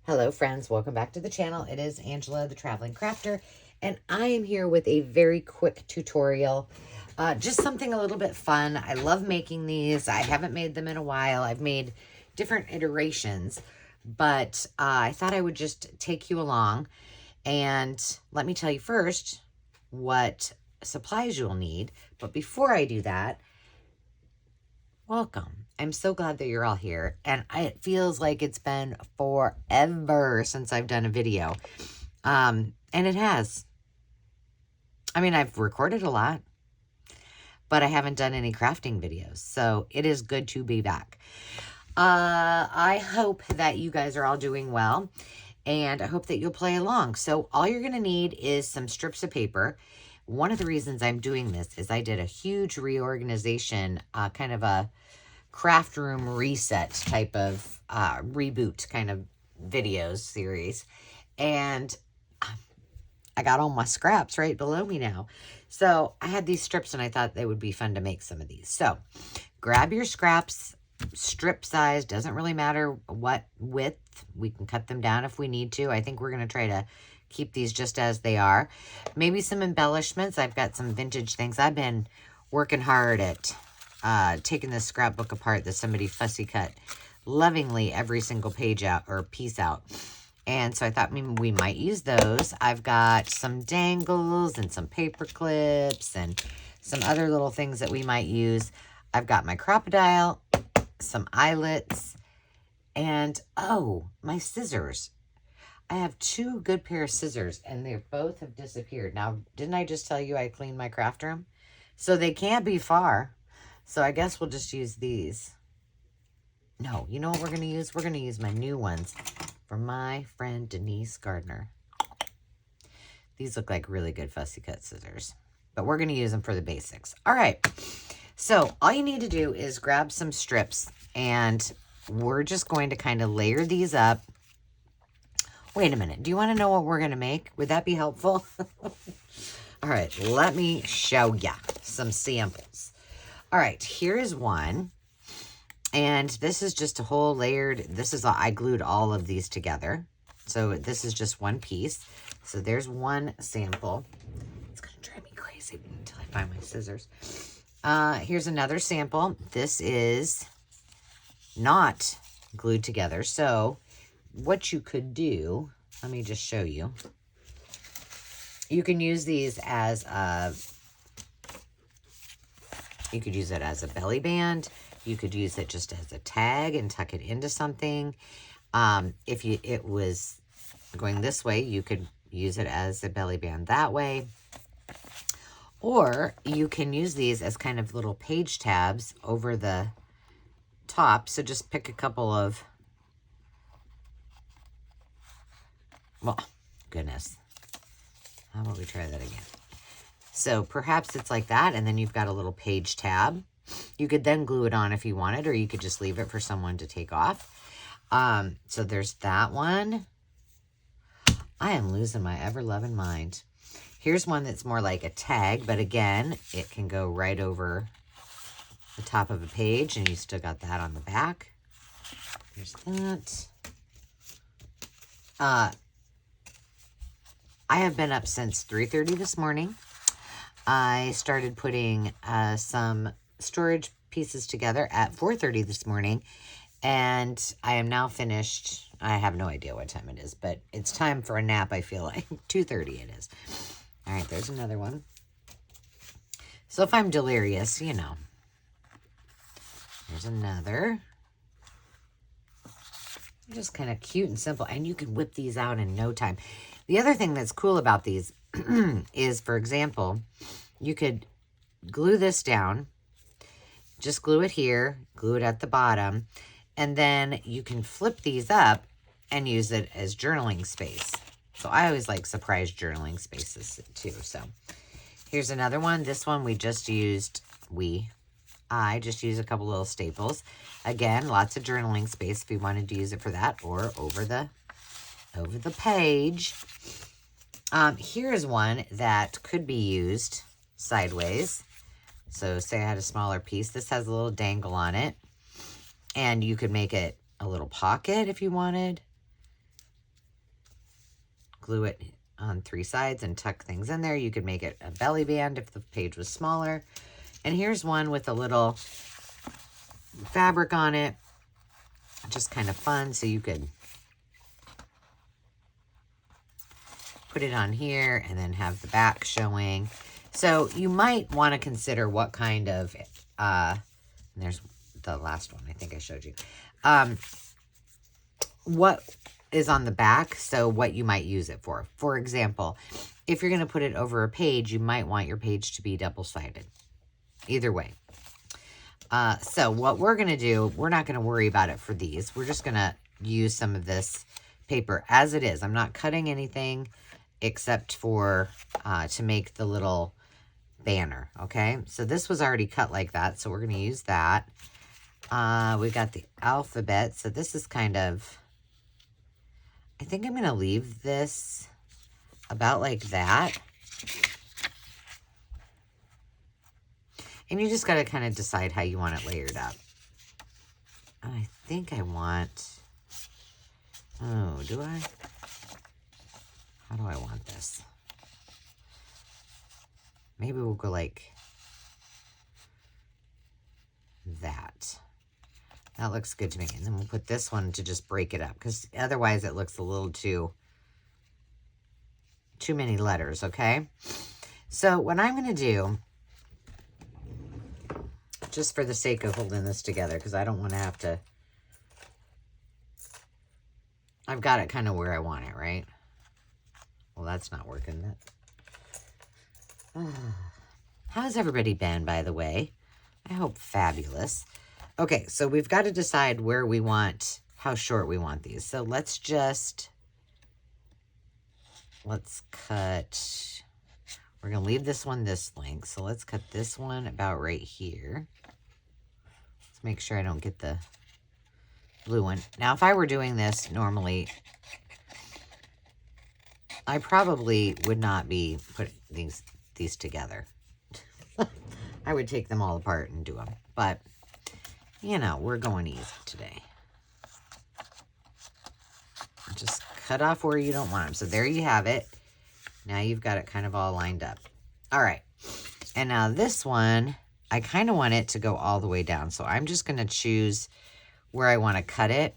Hello friends, welcome back to the channel. It is Angela, the Traveling Crafter, and I am here with a very quick tutorial. Just something a little bit fun. I love making these. I haven't made them in a while. I've made different iterations, but I thought I would just take you along. And let me tell you first what supplies you'll need. But before I do that, welcome. I'm so glad that you're all here. And it feels like it's been forever since I've done a video. And it has. I mean, I've recorded a lot, but I haven't done any crafting videos. So it is good to be back. I hope that you guys are all doing well. And I hope that you'll play along. So all you're going to need is some strips of paper. One of the reasons I'm doing this is I did a huge reorganization, kind of a craft room reset type of reboot kind of videos series. And I got all my scraps right below me now. So I had these strips and I thought they would be fun to make some of these. So grab your scraps, strip size, doesn't really matter what width. We can cut them down if we need to. I think we're going to try to keep these just as they are. Maybe some embellishments. I've got some vintage things. I've been working hard at taking this scrapbook apart that somebody fussy cut lovingly every single page out or piece out. And so I thought maybe we might use those. I've got some dangles and some paper clips and some other little things that we might use. I've got my crocodile, some eyelets, and oh, my scissors. I have two good pair of scissors and they both have disappeared. Now, didn't I just tell you I cleaned my craft room? So they can't be far. So I guess we'll just use these. No, you know what we're going to use? We're going to use my new ones from my friend Denise Gardner. These look like really good fussy cut scissors, but we're going to use them for the basics. All right. So all you need to do is grab some strips and we're just going to kind of layer these up. Wait a minute. Do you want to know what we're going to make? Would that be helpful? All right. Let me show ya some samples. All right, here is one, and this is just a whole layered, I glued all of these together, so this is just one piece. So there's one sample. It's going to drive me crazy until I find my scissors. Here's another sample. This is not glued together, so what you could do, let me just show you. You can use these as a... You could use it as a belly band. You could use it just as a tag and tuck it into something. If it was going this way, you could use it as a belly band that way. Or you can use these as kind of little page tabs over the top. So just pick a couple of, well, goodness. How about we try that again? So perhaps it's like that, and then you've got a little page tab. You could then glue it on if you wanted, or you could just leave it for someone to take off. So there's that one. I am losing my ever-loving mind. Here's one that's more like a tag, but again, it can go right over the top of a page, and you still got that on the back. There's that. I have been up since 3:30 this morning. I started putting some storage pieces together at 4:30 this morning, and I am now finished. I have no idea what time it is, but it's time for a nap, I feel like. 2:30 it is. All right, there's another one. So if I'm delirious, you know. There's another. Just kind of cute and simple, and you can whip these out in no time. The other thing that's cool about these is, for example, you could glue this down, just glue it here, glue it at the bottom, and then you can flip these up and use it as journaling space. So I always like surprise journaling spaces too. So here's another one. This one we just used, I just used a couple little staples. Again, lots of journaling space if you wanted to use it for that, or over the page. Here's one that could be used sideways. So say I had a smaller piece. This has a little dangle on it. And you could make it a little pocket if you wanted. glue it on 3 sides and tuck things in there. You could make it a belly band if the page was smaller. And here's one with a little fabric on it. Just kind of fun, so you could put it on here and then have the back showing. So you might want to consider what kind of, there's the last one I think I showed you, what is on the back, so what you might use it for. For example, if you're going to put it over a page, you might want your page to be double-sided. Either way. So what we're going to do, we're not going to worry about it for these. We're just going to use some of this paper as it is. I'm not cutting anything except for to make the little banner, okay? So this was already cut like that, so we're going to use that. We got the alphabet, so this is kind of, I think I'm going to leave this about like that. And you just got to kind of decide how you want it layered up. I think I want, oh, do I? How do I want this? Maybe we'll go like that. That looks good to me. And then we'll put this one to just break it up, because otherwise it looks a little too many letters, okay? So what I'm going to do, just for the sake of holding this together, because I don't want to have to, I've got it kind of where I want it, right? Well, that's not working. How's everybody been, by the way? I hope fabulous. Okay, so we've got to decide where we want, how short we want these. So let's cut, we're going to leave this one this length. So let's cut this one about right here. Let's make sure I don't get the blue one. Now, if I were doing this normally, I probably would not be putting these together. I would take them all apart and do them. But, you know, we're going easy today. Just cut off where you don't want them. So there you have it. Now you've got it kind of all lined up. All right. And now this one, I kind of want it to go all the way down. So I'm just going to choose where I want to cut it.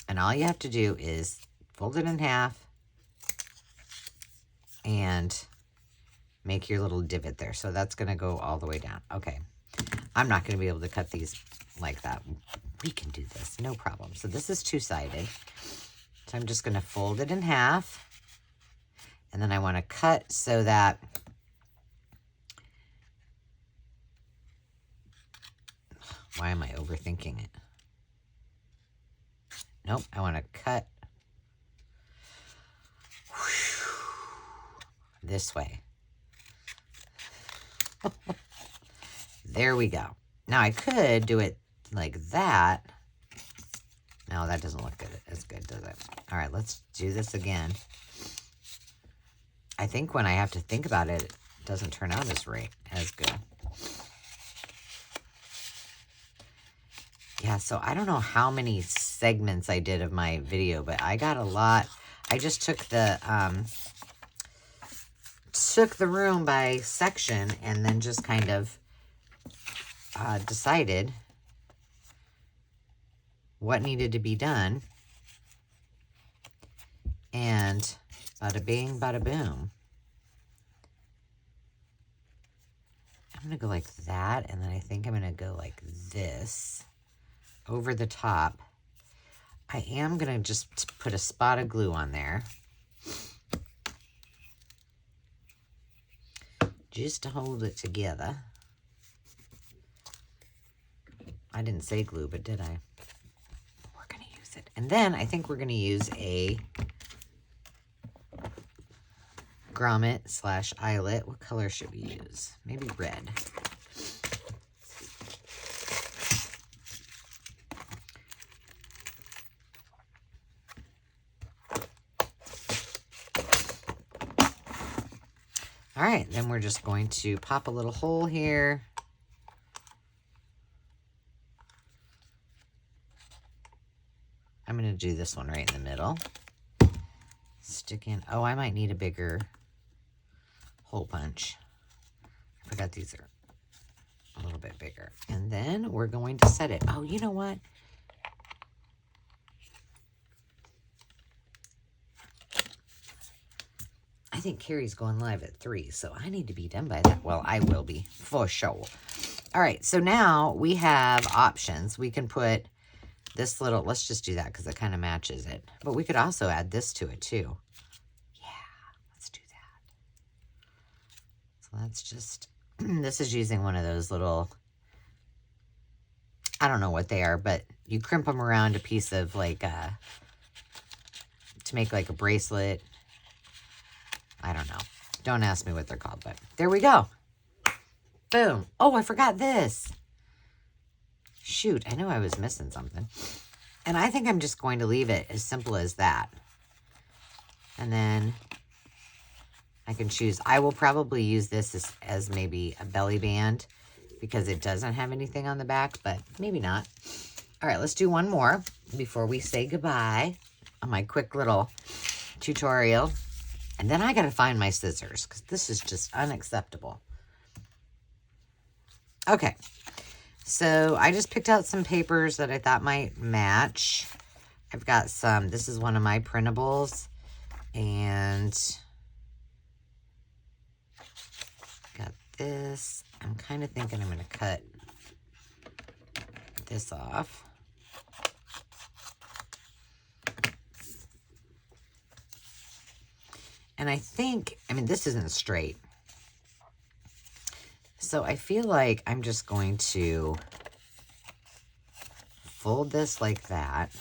And all you have to do is fold it in half and make your little divot there. So that's going to go all the way down. Okay. I'm not going to be able to cut these like that. We can do this. No problem. So this is two-sided. So I'm just going to fold it in half. And then I want to cut so that why am I overthinking it? Nope. I want to cut this way. There we go. Now I could do it like that. No, that doesn't look good as good, does it? All right, let's do this again. I think when I have to think about it, it doesn't turn out as good. Yeah, so I don't know how many segments I did of my video, but I got a lot. I just took the room by section and then just kind of decided what needed to be done. And bada bing, bada boom. I'm going to go like that, and then I think I'm going to go like this over the top. I am going to just put a spot of glue on there, just to hold it together. I didn't say glue, but did I? We're going to use it. And then I think we're going to use a grommet / eyelet. What color should we use? Maybe red. All right, then we're just going to pop a little hole here. I'm going to do this one right in the middle. stick in. Oh, I might need a bigger hole punch. I forgot these are a little bit bigger. And then we're going to set it. Oh, you know what? I think Carrie's going live at 3, so I need to be done by that. Well, I will be, for sure. All right, so now we have options. We can put this little, let's just do that because it kind of matches it. But we could also add this to it too. Yeah, let's do that. So that's just, this is using one of those little, I don't know what they are, but you crimp them around a piece of like, to make like a bracelet. I don't know. Don't ask me what they're called, but there we go. Boom. Oh, I forgot this. Shoot, I knew I was missing something. And I think I'm just going to leave it as simple as that. And then I can choose. I will probably use this as maybe a belly band because it doesn't have anything on the back, but maybe not. All right, let's do one more before we say goodbye on my quick little tutorial. And then I got to find my scissors because this is just unacceptable. Okay, so I just picked out some papers that I thought might match. I've got some, this is one of my printables, and got this. I'm kind of thinking I'm going to cut this off. And I think, I mean, this isn't straight. So I feel like I'm just going to fold this like that.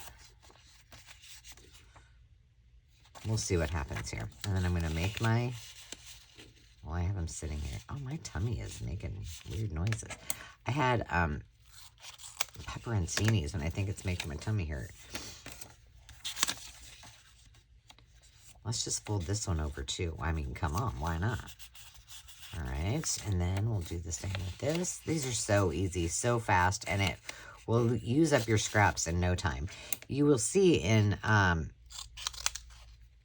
We'll see what happens here. And then I'm going to make my, well, I have them sitting here. Oh, my tummy is making weird noises. I had pepperoncinis, and I think it's making my tummy hurt. Let's just fold this one over too. I mean, come on, why not? All right, and then we'll do the same with this. These are so easy, so fast, and it will use up your scraps in no time. You will see in,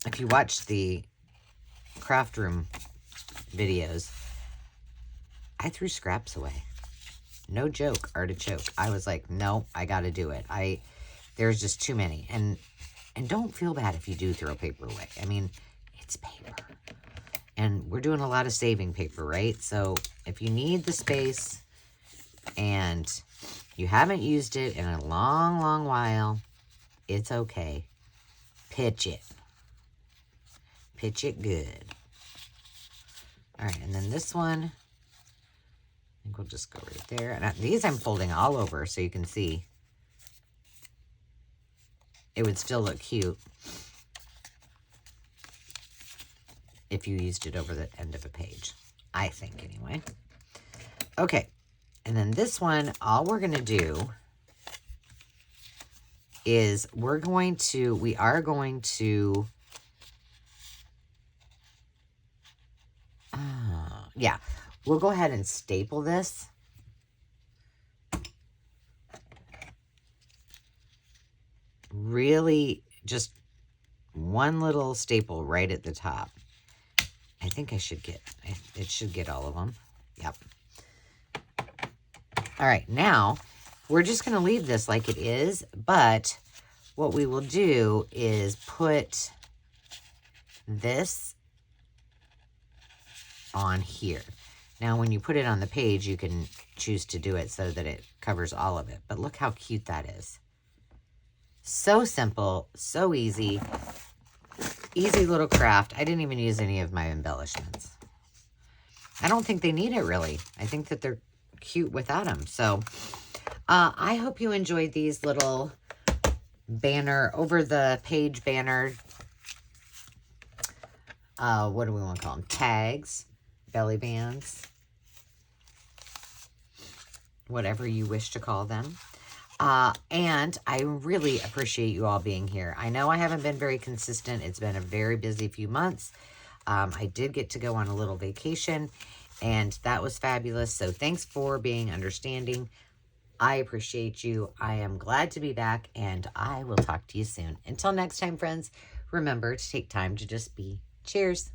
if you watch the craft room videos, I threw scraps away. No joke, artichoke. I was like, no, I got to do it. There's just too many. And don't feel bad if you do throw paper away. I mean, it's paper. And we're doing a lot of saving paper, right? So if you need the space and you haven't used it in a long, long while, it's okay. Pitch it. Pitch it good. All right, and then this one, I think we'll just go right there. And these I'm folding all over so you can see. It would still look cute if you used it over the end of a page. I think, anyway. Okay, and then this one, all we're going to do is we are going to, yeah, we'll go ahead and staple this. Really just one little staple right at the top. I think it should get all of them. Yep. All right, now we're just going to leave this like it is, but what we will do is put this on here. Now, when you put it on the page, you can choose to do it so that it covers all of it, but look how cute that is. So simple, so easy. Easy little craft. I didn't even use any of my embellishments. I don't think they need it, really. I think that they're cute without them. So, I hope you enjoyed these little banner, over-the-page banner, what do we want to call them? Tags, belly bands, whatever you wish to call them. And I really appreciate you all being here. I know I haven't been very consistent. It's been a very busy few months. I did get to go on a little vacation, and that was fabulous. So thanks for being understanding. I appreciate you. I am glad to be back, and I will talk to you soon. Until next time, friends, remember to take time to just be. Cheers.